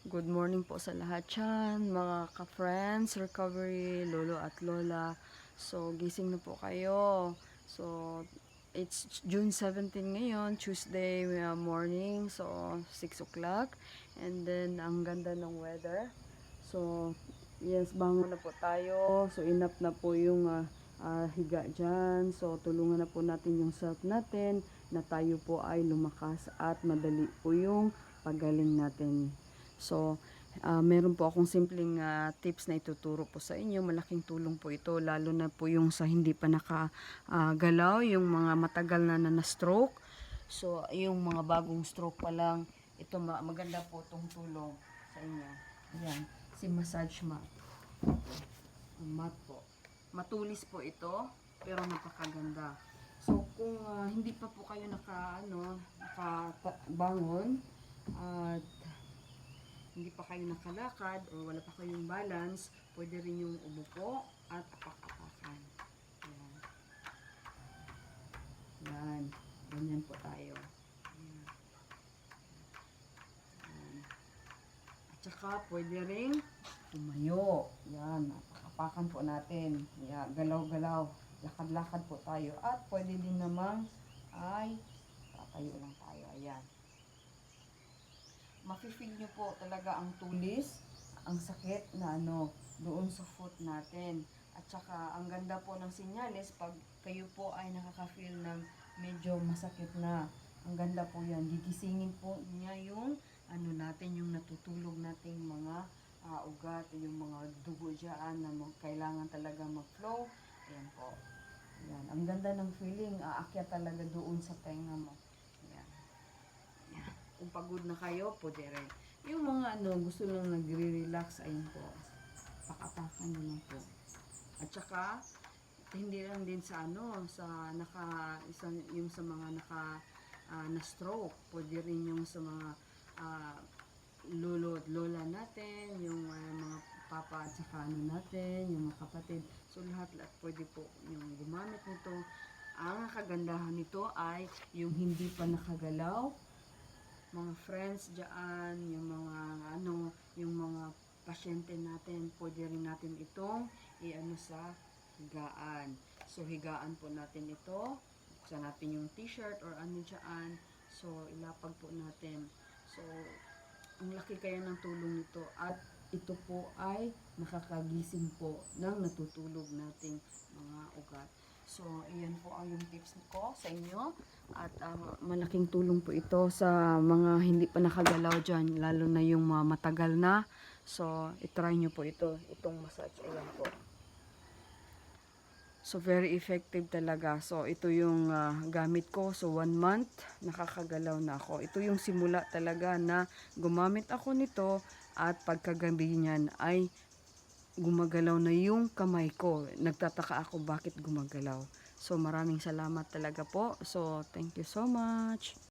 Good morning po sa lahat yan, mga ka-friends, recovery, lolo at lola. So, gising na po kayo. So, it's June 17 ngayon, Tuesday morning. So, 6 o'clock. And then, ang ganda ng weather. So, yes, bangon na po tayo. So, enough na po yung higa dyan. So, tulungan na po natin yung self natin na tayo po ay lumakas at madali po yung pagaling natin. So, meron po akong simpleng tips na ituturo po sa inyo. Malaking tulong po ito, lalo na po yung sa hindi pa nakagalaw, yung mga matagal na stroke. So, yung mga bagong stroke pa lang, ito maganda po itong tulong sa inyo. Ayan, si massage mat. Ang mat po. Matulis po ito, pero napakaganda. So, kung hindi pa po kayo nakabangon, at hindi pa kayo nakalakad o wala pa kayong balance, pwede rin yung umupo at apak-apakan. Ayan. Ayan. Ganyan po tayo. Ayan. Ayan. At saka pwede rin tumayo. Ayan. Apak-apakan po natin. Ayan. Galaw-galaw. Lakad-lakad po tayo. At pwede din namang ay tatayo lang tayo. Ayan. Mafe-feel nyo po talaga ang tulis, ang sakit na doon sa foot natin. At saka, ang ganda po ng senyales pag kayo po ay nakaka-feel ng medyo masakit na. Ang ganda po yan. Gigisingin po niya yung natin, yung natutulog nating mga ugat, yung mga dugo dyan na kailangan talaga mag-flow. Ayan po. Ayan. Ang ganda ng feeling. Aakyat talaga doon sa tenga mo. Ayan. Kung pagod na kayo, pwede rin. Yung mga gusto lang nagre-relax, ayun po. Pakapakan nyo lang po. At saka, hindi lang din sa yung sa mga na-stroke. Pwede rin yung sa mga lolo at lola natin, yung mga papa at saka natin, yung mga kapatid. So, lahat pwede po yung gumamit nito. Ang kagandahan nito ay yung hindi pa nakagalaw, mga friends dyan, yung mga yung mga pasyente natin, pwede rin natin itong sa higaan. So, higaan po natin ito. Buksan natin yung t-shirt or dyan. So, ilapag po natin. So, ang laki kaya ng tulong nito. At ito po ay nakakagising po ng natutulog nating mga ugat. So, iyan po ang yung tips ko sa inyo. At malaking tulong po ito sa mga hindi pa nakagalaw dyan, lalo na yung mga matagal na. So, itry nyo po itong massage. Ayan po. So, very effective talaga. So, ito yung gamit ko. So, 1 month, nakakagalaw na ako. Ito yung simula talaga na gumamit ako nito at pagkagabi niyan ay gumagalaw na yung kamay ko. Nagtataka ako bakit gumagalaw. So, maraming salamat talaga po. So, thank you so much.